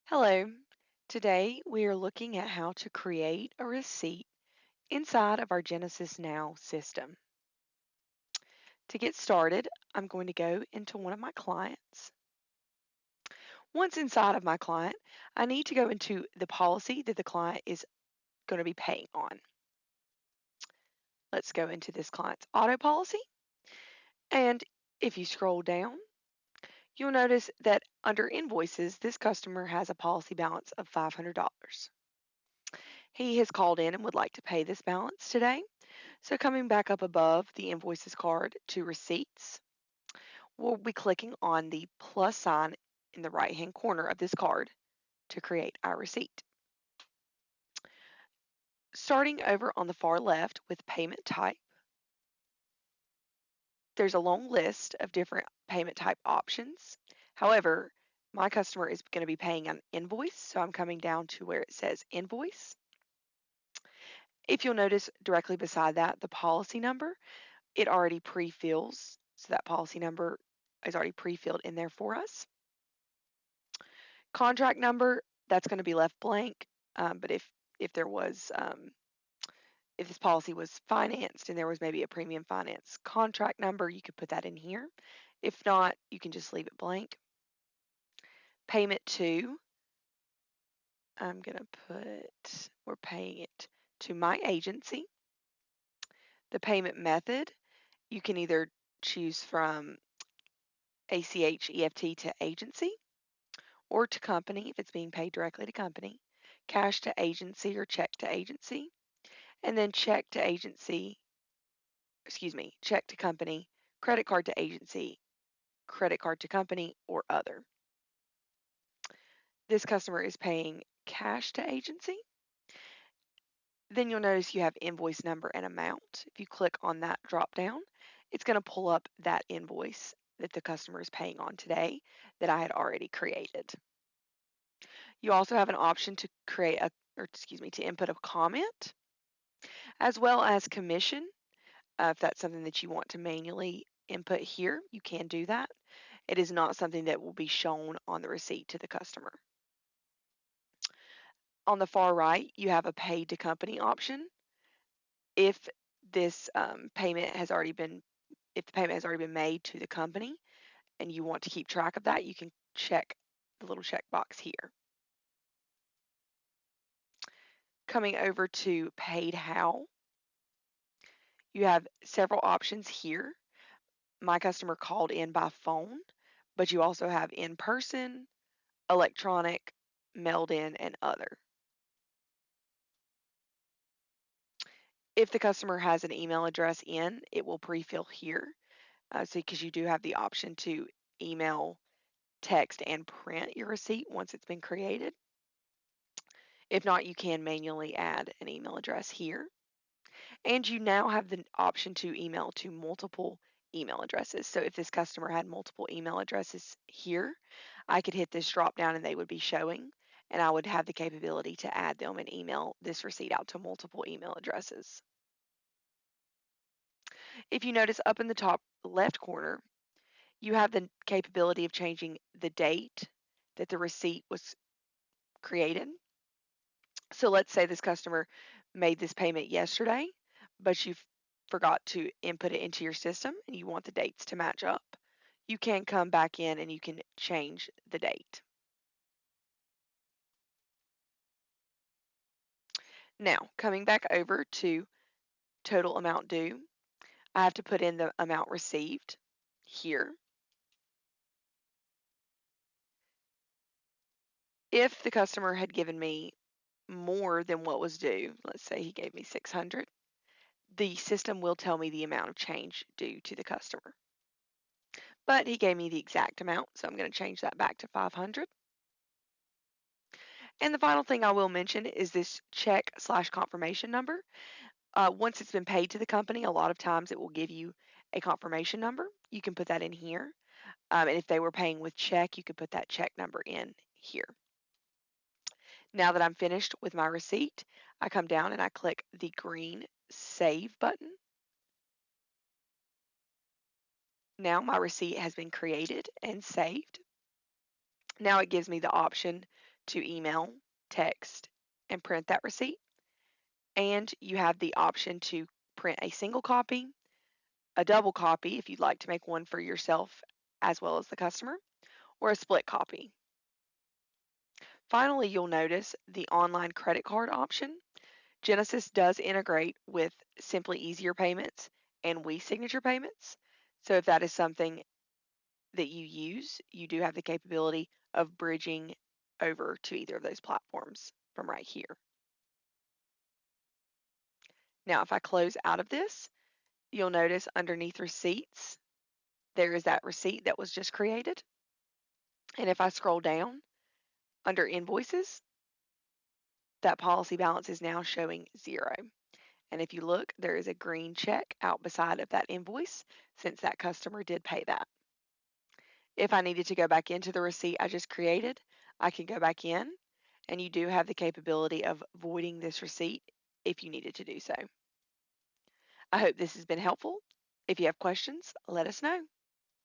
Hello. Today we are looking at how to create a receipt inside of our Genesis Now system. To get started, I'm going to go into one of my clients. Once inside of my client, I need to go into the policy that the client is going to be paying on. Let's go into this client's auto policy. And if you scroll down, you'll notice that under invoices, this customer has a policy balance of $500. He has called in and would like to pay this balance today. So coming back up above the invoices card to receipts, we'll be clicking on the plus sign in the right-hand corner of this card to create our receipt. Starting over on the far left with payment type, there's a long list of different payment type options. However, my customer is going to be paying an invoice, so I'm coming down to where it says invoice. If you'll notice directly beside that, the policy number, it already pre-fills, so that policy number is already pre-filled in there for us. Contract number, that's going to be left blank, but if there was if this policy was financed and there was maybe a premium finance contract number, you could put that in here. If not, you can just leave it blank. Payment to, I'm going to put, we're paying it to my agency. The payment method, you can either choose from ACH EFT to agency or to company if it's being paid directly to company, cash to agency or check to agency, and then check to company, credit card to agency, credit card to company, or other. This customer is paying cash to agency. Then you'll notice you have invoice number and amount. If you click on that drop down, it's going to pull up that invoice that the customer is paying on today that I had already created. You also have an option to to input a comment, as well as commission. If that's something that you want to manually input here, you can do that. It is not something that will be shown on the receipt to the customer. On the far right, you have a paid to company option. If this payment has already been, if the payment has already been made to the company and you want to keep track of that, you can check the little checkbox here. Coming over to paid how, you have several options here. My customer called in by phone, but you also have in person, electronic, mailed in, and other. If the customer has an email address in, it will pre-fill here. So because you do have the option to email, text, and print your receipt once it's been created. If not, you can manually add an email address here. And you now have the option to email to multiple email addresses. So if this customer had multiple email addresses here, I could hit this drop down and they would be showing, and I would have the capability to add them and email this receipt out to multiple email addresses. If you notice up in the top left corner, you have the capability of changing the date that the receipt was created. So let's say this customer made this payment yesterday, but you forgot to input it into your system and you want the dates to match up. You can come back in and you can change the date. Now, coming back over to total amount due, I have to put in the amount received here. If the customer had given me more than what was due, let's say he gave me 600, the system will tell me the amount of change due to the customer. But he gave me the exact amount, so I'm going to change that back to 500. And the final thing I will mention is this check/confirmation number. Once it's been paid to the company, a lot of times it will give you a confirmation number. You can put that in here. And if they were paying with check, you could put that check number in here. Now that I'm finished with my receipt, I come down and I click the green Save button. Now my receipt has been created and saved. Now it gives me the option to email, text, and print that receipt. And you have the option to print a single copy, a double copy if you'd like to make one for yourself as well as the customer, or a split copy. Finally, you'll notice the online credit card option. Jenesis does integrate with Simply Easier Payments and WeSignature Payments. So if that is something that you use, you do have the capability of bridging over to either of those platforms from right here. Now, if I close out of this, you'll notice underneath receipts, there is that receipt that was just created. And if I scroll down under invoices, that policy balance is now showing 0. And if you look, there is a green check out beside of that invoice since that customer did pay that. If I needed to go back into the receipt I just created, I can go back in, and you do have the capability of voiding this receipt if you needed to do so. I hope this has been helpful. If you have questions, let us know.